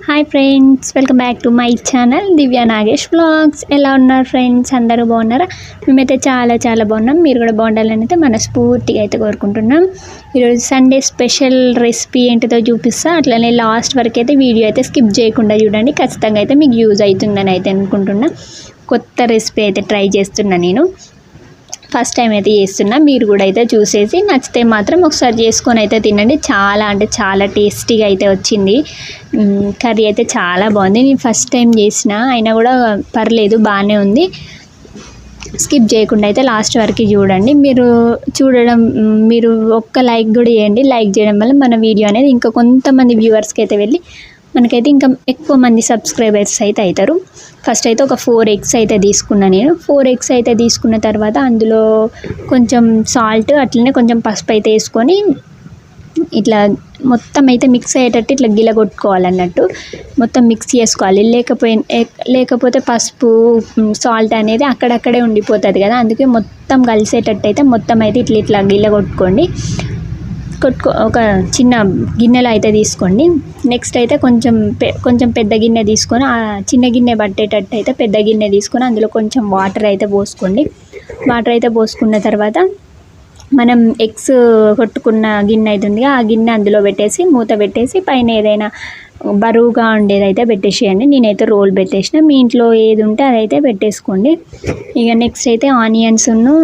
Hi friends, welcome back to my channel Divya Nagesh vlogs. ఎలా ఉన్నారు friends? అందరూ బాగున్నారా? మేమైతే చాలా చాలా బాగున్నాం. మీరు కూడా బాగుండాలని అయితే మనస్ఫూర్తిగా అయితే కోరుకుంటున్నాం. ఈరోజు సండే స్పెషల్ రెసిపీ ఏంటిదో చూపిస్తా. అట్లనే లాస్ట్ వరకు అయితే వీడియో అయితే స్కిప్ చేయకుండా చూడండి. ఖచ్చితంగా అయితే మీకు యూజ్ అవుతుందని అయితే అనుకుంటున్నా. కొత్త రెసిపీ అయితే ట్రై చేస్తున్నా. నేను ఫస్ట్ టైం అయితే చేస్తున్నా. మీరు కూడా అయితే చూసేసి నచ్చితే మాత్రం ఒకసారి చేసుకొని అయితే తినండి. చాలా అంటే చాలా టేస్టీగా అయితే వచ్చింది. కర్రీ అయితే చాలా బాగుంది. నేను ఫస్ట్ టైం చేసిన అయినా కూడా పర్లేదు, బాగానే ఉంది. స్కిప్ చేయకుండా అయితే లాస్ట్ వరకు చూడండి. మీరు ఒక్క లైక్ కూడా చేయండి. లైక్ చేయడం వల్ల మన వీడియో అనేది ఇంకా కొంతమంది వ్యూవర్స్కి అయితే వెళ్ళి మనకైతే ఇంకా ఎక్కువ మంది సబ్స్క్రైబర్స్ అయితే అవుతారు. ఫస్ట్ అయితే ఒక 4 ఎగ్స్ అయితే తీసుకున్నా. నేను 4 ఎగ్స్ అయితే తీసుకున్న తర్వాత అందులో కొంచెం సాల్ట్, అట్లనే కొంచెం పసుపు అయితే వేసుకొని ఇట్లా మొత్తం అయితే మిక్స్ అయ్యేటట్టు ఇట్లా గిలగొట్టుకోవాలన్నట్టు మొత్తం మిక్స్ చేసుకోవాలి. లేకపోతే పసుపు సాల్ట్ అనేది అక్కడక్కడే ఉండిపోతుంది కదా. అందుకే మొత్తం కలిసేటట్టు అయితే మొత్తం అయితే ఇట్లా గిలగొట్టుకోండి. ఒక చిన్న గిన్నెలో అయితే తీసుకోండి. నెక్స్ట్ అయితే కొంచెం పెద్ద గిన్నె తీసుకొని, ఆ చిన్న గిన్నె పట్టేటట్టు అయితే పెద్ద గిన్నె తీసుకొని అందులో కొంచెం వాటర్ అయితే పోసుకోండి. వాటర్ అయితే పోసుకున్న తర్వాత మనం ఎగ్స్ కొట్టుకున్న గిన్నె అవుతుంది, ఆ గిన్నె అందులో పెట్టేసి మూత పెట్టేసి పైన ఏదైనా బరువుగా ఉండేది అయితే పెట్టేసేయండి. నేనైతే రోల్ పెట్టేసిన. మీ ఇంట్లో ఏది ఉంటే అదైతే పెట్టేసుకోండి. ఇక నెక్స్ట్ అయితే ఆనియన్స్ను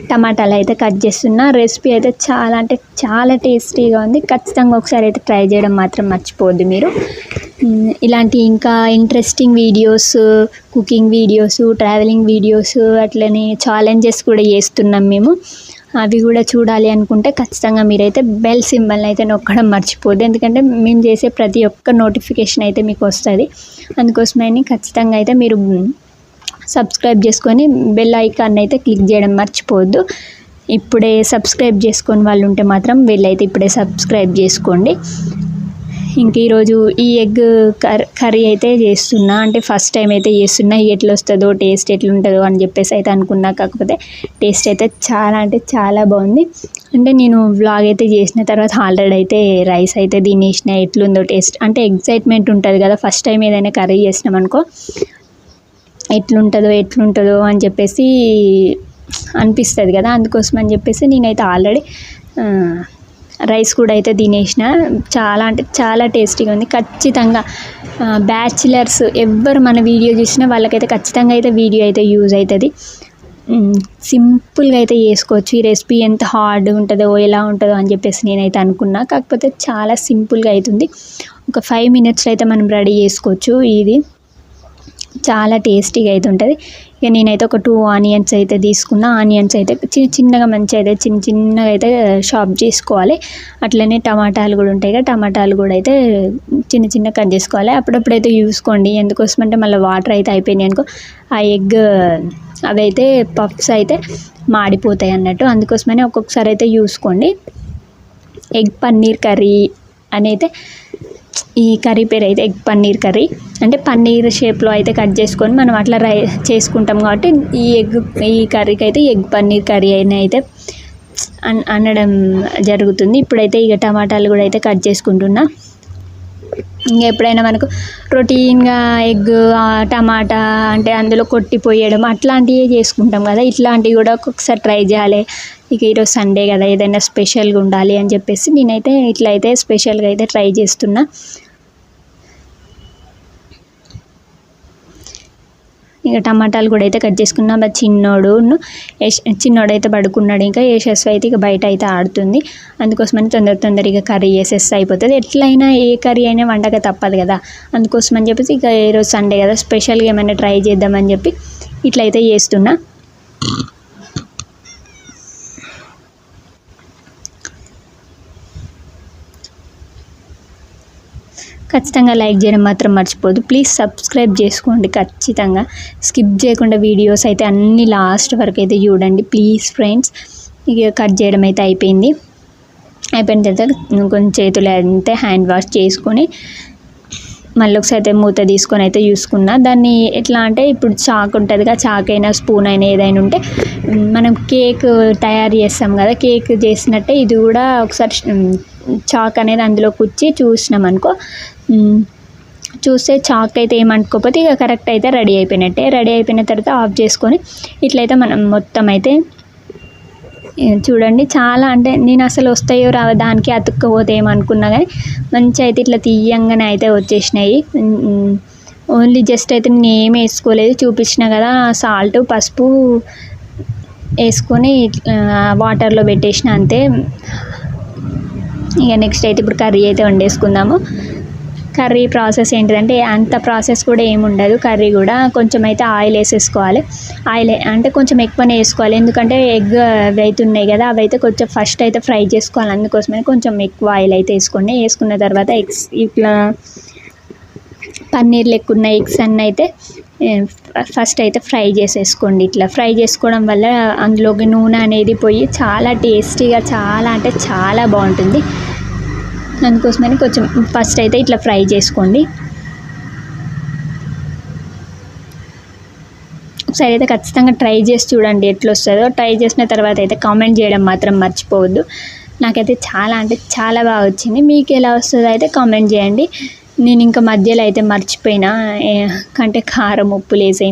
టమాటాలు అయితే కట్ చేస్తున్నా. రెసిపీ అయితే చాలా అంటే చాలా టేస్టీగా ఉంది. ఖచ్చితంగా ఒకసారి అయితే ట్రై చేయడం మాత్రం మర్చిపోవద్దు మీరు. ఇలాంటి ఇంకా interesting videos, cooking videos, travelling videos, అట్లనే ఛాలెంజెస్ కూడా చేస్తున్నాం మేము. అవి కూడా చూడాలి అనుకుంటే ఖచ్చితంగా మీరైతే బెల్ సింబల్ని అయితే నొక్కడం మర్చిపోద్దు. ఎందుకంటే మేము చేసే ప్రతి ఒక్క నోటిఫికేషన్ అయితే మీకు వస్తుంది. అందుకోసమని ఖచ్చితంగా అయితే మీరు సబ్స్క్రైబ్ చేసుకొని బెల్ ఐకాన్ అయితే క్లిక్ చేయడం మర్చిపోవద్దు. ఇప్పుడే సబ్స్క్రైబ్ చేసుకొని వాళ్ళు ఉంటే మాత్రం వీళ్ళైతే ఇప్పుడే సబ్స్క్రైబ్ చేసుకోండి. ఇంక ఈరోజు ఈ ఎగ్ కర్రీ అయితే చేస్తున్నా. అంటే ఫస్ట్ టైం అయితే చేస్తున్నా. ఎట్లా వస్తుందో, టేస్ట్ ఎట్లుంటుందో అని చెప్పేసి అయితే అనుకున్నా. కాకపోతే టేస్ట్ అయితే చాలా అంటే చాలా బాగుంది. అంటే నేను వ్లాగ్ అయితే చేసిన తర్వాత ఆల్రెడీ అయితే రైస్ అయితే తినేసిన. ఎట్లుందో టేస్ట్ అంటే ఎగ్జైట్మెంట్ ఉంటుంది కదా. ఫస్ట్ టైం ఏదైనా కర్రీ చేసినాం అనుకో ఎట్లుంటుందో అని చెప్పేసి అనిపిస్తుంది కదా. అందుకోసం అని చెప్పేసి నేనైతే ఆల్రెడీ రైస్ కూడా అయితే తినేసిన. చాలా అంటే చాలా టేస్టీగా ఉంది. ఖచ్చితంగా బ్యాచిలర్స్ ఎవ్వరు మన వీడియో చూసినా వాళ్ళకైతే ఖచ్చితంగా అయితే వీడియో అయితే యూజ్ అవుతుంది. సింపుల్గా అయితే చేసుకోవచ్చు. ఈ రెసిపీ ఎంత హార్డ్ ఉంటుందో, ఎలా ఉంటుందో అని చెప్పేసి నేనైతే అనుకున్నా. కాకపోతే చాలా సింపుల్గా అవుతుంది. ఒక 5 మినిట్స్లో అయితే మనం రెడీ చేసుకోవచ్చు. ఇది చాలా టేస్టీగా అయితే ఉంటుంది. ఇక నేనైతే ఒక 2 ఆనియన్స్ అయితే తీసుకున్నా. ఆనియన్స్ అయితే చిన్నగా మంచిగా అయితే చిన్నగా అయితే షాప్ చేసుకోవాలి. అట్లనే టమాటాలు కూడా ఉంటాయి కదా, టమాటాలు కూడా అయితే చిన్న కట్ చేసుకోవాలి. అప్పుడప్పుడైతే చూసుకోండి. ఎందుకోసమంటే మళ్ళీ వాటర్ అయితే అయిపోయినాయి అనుకో ఆ ఎగ్ అవి అయితే పఫ్స్ అయితే మాడిపోతాయి అన్నట్టు. అందుకోసమని ఒక్కొక్కసారి అయితే చూసుకోండి. ఎగ్ పన్నీర్ కర్రీ అని అయితే ఈ కర్రీ పేరు అయితే ఎగ్ పన్నీర్ కర్రీ. అంటే పన్నీర్ షేప్లో అయితే కట్ చేసుకొని మనం అట్లా చేసుకుంటాం కాబట్టి ఈ కర్రీకి అయితే ఎగ్ పన్నీర్ కర్రీ అయినా అయితే అనడం జరుగుతుంది. ఇప్పుడైతే ఇక టమాటాలు కూడా అయితే కట్ చేసుకుంటున్నా. ఇంకా ఎప్పుడైనా మనకు రొటీన్గా ఎగ్, టమాటా అంటే అందులో కొట్టిపోయడం అట్లాంటివి చేసుకుంటాం కదా. ఇట్లాంటివి కూడా ఒక్కొక్కసారి ట్రై చేయాలి. ఇక ఈరోజు సండే కదా, ఏదైనా స్పెషల్గా ఉండాలి అని చెప్పేసి నేనైతే ఇట్లా అయితే స్పెషల్గా అయితే ట్రై చేస్తున్నా. ఇక టమాటాలు కూడా అయితే కట్ చేసుకున్నా. మా చిన్నోడు అయితే పడుకున్నాడు. ఇంకా యశస్వి అయితే ఇక బయట అయితే ఆడుతుంది. అందుకోసమని తొందరగా కర్రీ చేసేస్తే అయిపోతుంది. ఎట్లయినా ఏ కర్రీ అయినా వండక తప్పదు కదా. అందుకోసమని చెప్పేసి ఇక ఈరోజు సండే కదా, స్పెషల్గా ఏమైనా ట్రై చేద్దామని చెప్పి ఇట్లయితే చేస్తున్నా. ఖచ్చితంగా లైక్ చేయడం మాత్రం మర్చిపోదు. ప్లీజ్ సబ్స్క్రైబ్ చేసుకోండి. ఖచ్చితంగా స్కిప్ చేయకుండా వీడియోస్ అయితే అన్ని లాస్ట్ వరకు అయితే చూడండి ప్లీజ్ ఫ్రెండ్స్. ఇక కట్ చేయడం అయితే అయిపోయిన తర్వాత కొంచెం చేతులు అయితే హ్యాండ్ వాష్ చేసుకొని మళ్ళీ ఒకసారి అయితే మూత తీసుకొని అయితే చూసుకున్నా. దాన్ని ఎట్లా అంటే ఇప్పుడు చాక్ ఉంటుంది కదా, చాక్ అయినా స్పూన్ అయినా ఏదైనా ఉంటే మనం కేక్ తయారు చేస్తాం కదా, కేక్ చేసినట్టే ఇది కూడా ఒకసారి చాక్ అనేది అందులో కుచ్చి చూసినాం అనుకో చూస్తే చాక్ అయితే ఏమనుకోకపోతే ఇక కరెక్ట్ అయితే రెడీ అయిపోయినట్టే. రెడీ అయిపోయిన తర్వాత ఆఫ్ చేసుకొని ఇట్లయితే మనం మొత్తం అయితే చూడండి. చాలా అంటే నేను అసలు వస్తాయో రావో దానికి అతుక్కపోతే ఏమనుకున్నా కానీ మంచిగా అయితే ఇట్లా తీయంగానే అయితే వచ్చేసినాయి. ఓన్లీ జస్ట్ అయితే నేను ఏమి వేసుకోలేదు, చూపించిన కదా సాల్ట్ పసుపు వేసుకొని వాటర్లో పెట్టేసిన అంతే. ఇక నెక్స్ట్ అయితే ఇప్పుడు కర్రీ అయితే వండేసుకుందాము. కర్రీ ప్రాసెస్ ఏంటిదంటే అంత ప్రాసెస్ కూడా ఏముండదు. కర్రీ కూడా కొంచెం అయితే ఆయిల్ వేసేసుకోవాలి. ఆయిల్ అంటే కొంచెం ఎక్కువనే వేసుకోవాలి, ఎందుకంటే ఎగ్ అవి అయితే ఉన్నాయి కదా అవి అయితే కొంచెం ఫస్ట్ అయితే ఫ్రై చేసుకోవాలి. అందుకోసమే కొంచెం ఎక్కువ ఆయిల్ అయితే వేసుకోండి. వేసుకున్న తర్వాత ఎగ్స్ ఇట్లా పన్నీర్ లెక్క ఉన్న ఎగ్స్ అన్నీ అయితే ఫస్ట్ అయితే ఫ్రై చేసేసుకోండి. ఇట్లా ఫ్రై చేసుకోవడం వల్ల అందులోకి నూనె అనేది పోయి చాలా టేస్టీగా చాలా అంటే చాలా బాగుంటుంది. అందుకోసమని కొంచెం ఫస్ట్ అయితే ఇట్లా ఫ్రై చేసుకోండి. ఒకసారి అయితే ఖచ్చితంగా ట్రై చేసి చూడండి ఎట్లా వస్తుందో. ట్రై చేసిన తర్వాత అయితే కామెంట్ చేయడం మాత్రం మర్చిపోవద్దు. నాకైతే చాలా అంటే చాలా బాగా వచ్చింది. మీకు ఎలా వస్తుందో అయితే కామెంట్ చేయండి. నేను ఇంకా మధ్యలో అయితే మర్చిపోయినా అంటే కారం ఉప్పు వేసి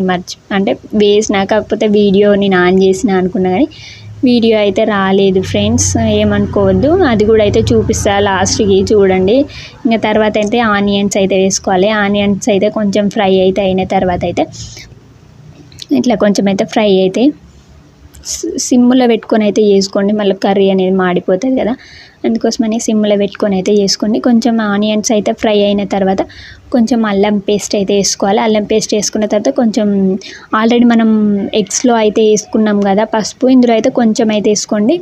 అంటే వేసిన, కాకపోతే వీడియో నేను ఆన్ చేసిన అనుకున్నా కానీ వీడియో అయితే రాలేదు ఫ్రెండ్స్, ఏమనుకోవద్దు. అది కూడా అయితే చూపిస్తా లాస్ట్కి చూడండి. ఇంకా తర్వాత అయితే ఆనియన్స్ అయితే వేసుకోవాలి. ఆనియన్స్ అయితే కొంచెం ఫ్రై అయితే అయిన తర్వాత అయితే ఇట్లా కొంచెం అయితే ఫ్రై అయితే సిమ్లో పెట్టుకొని అయితే చేసుకోండి, మళ్ళీ కర్రీ అనేది మాడిపోతుంది కదా. అందుకోసమని సిమ్లో పెట్టుకొని అయితే చేసుకోండి. కొంచెం ఆనియన్స్ అయితే ఫ్రై అయిన తర్వాత కొంచెం అల్లం పేస్ట్ అయితే వేసుకోవాలి. అల్లం పేస్ట్ వేసుకున్న తర్వాత కొంచెం ఆల్రెడీ మనం ఎగ్స్లో అయితే వేసుకున్నాం కదా పసుపు, ఇందులో అయితే కొంచెం అయితే వేసుకోండి.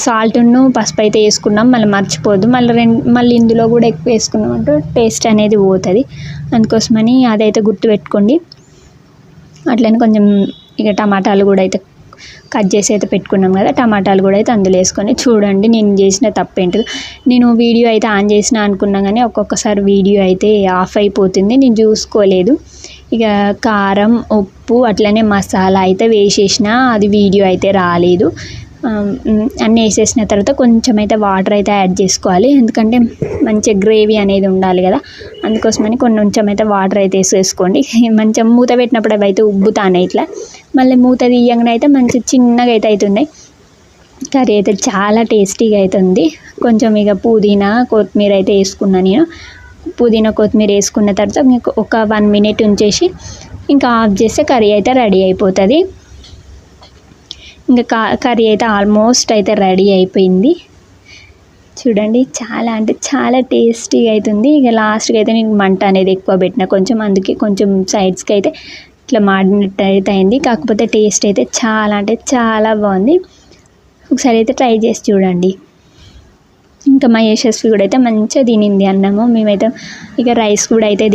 సాల్ట్ను పసుపు అయితే వేసుకున్నాం, మళ్ళీ మర్చిపోద్దు. మళ్ళీ ఇందులో కూడా ఎక్కువ వేసుకున్నాం అంటే టేస్ట్ అనేది పోతుంది. అందుకోసమని అదైతే గుర్తుపెట్టుకోండి. అట్లనే కొంచెం ఇక టమాటాలు కూడా అయితే కట్ చేసి అయితే పెట్టుకున్నాం కదా, టమాటాలు కూడా అయితే అందులో వేసుకొని చూడండి. నేను చేసిన తప్పేంటిది, నేను వీడియో అయితే ఆన్ చేసిన అనుకున్నా కానీ ఒక్కొక్కసారి వీడియో అయితే ఆఫ్ అయిపోతుంది, నేను చూసుకోలేదు. ఇక కారం ఉప్పు అట్లనే మసాలా అయితే వేసేసిన, అది వీడియో అయితే రాలేదు. అన్నీ వేసేసిన తర్వాత కొంచెం అయితే వాటర్ అయితే యాడ్ చేసుకోవాలి, ఎందుకంటే మంచిగా గ్రేవీ అనేది ఉండాలి కదా. అందుకోసమని కొంచెం అయితే వాటర్ అయితే వేసేసుకోండి. మంచిగా మూత పెట్టినప్పుడు అవి అయితే ఉబ్బుతాయి ఇట్లా, మళ్ళీ మూత తీయంగానే అయితే మంచి చిన్నగా అయితే అవుతున్నాయి. కర్రీ అయితే చాలా టేస్టీగా అవుతుంది. కొంచెం ఇక పుదీనా కొత్తిమీర అయితే వేసుకున్నాను నేను. పుదీనా కొత్తిమీర వేసుకున్న తర్వాత మీకు ఒక 1 minute ఉంచేసి ఇంకా ఆఫ్ చేస్తే కర్రీ అయితే రెడీ అయిపోతుంది. ఇంకా కర్రీ అయితే ఆల్మోస్ట్ అయితే రెడీ అయిపోయింది. చూడండి చాలా అంటే చాలా టేస్టీగా అవుతుంది. ఇక లాస్ట్కి అయితే నేను మంట అనేది ఎక్కువ పెట్టిన కొంచెం, అందుకే కొంచెం సైడ్స్కి అయితే ఇట్లా మాడినట్టు అయితే అయింది. కాకపోతే టేస్ట్ అయితే చాలా అంటే చాలా బాగుంది. ఒకసారి అయితే ట్రై చేసి చూడండి. ఇంకా మా యశస్వి కూడా అయితే మంచిగా తినింది అన్నము. మేమైతే ఇక రైస్ కూడా అయితే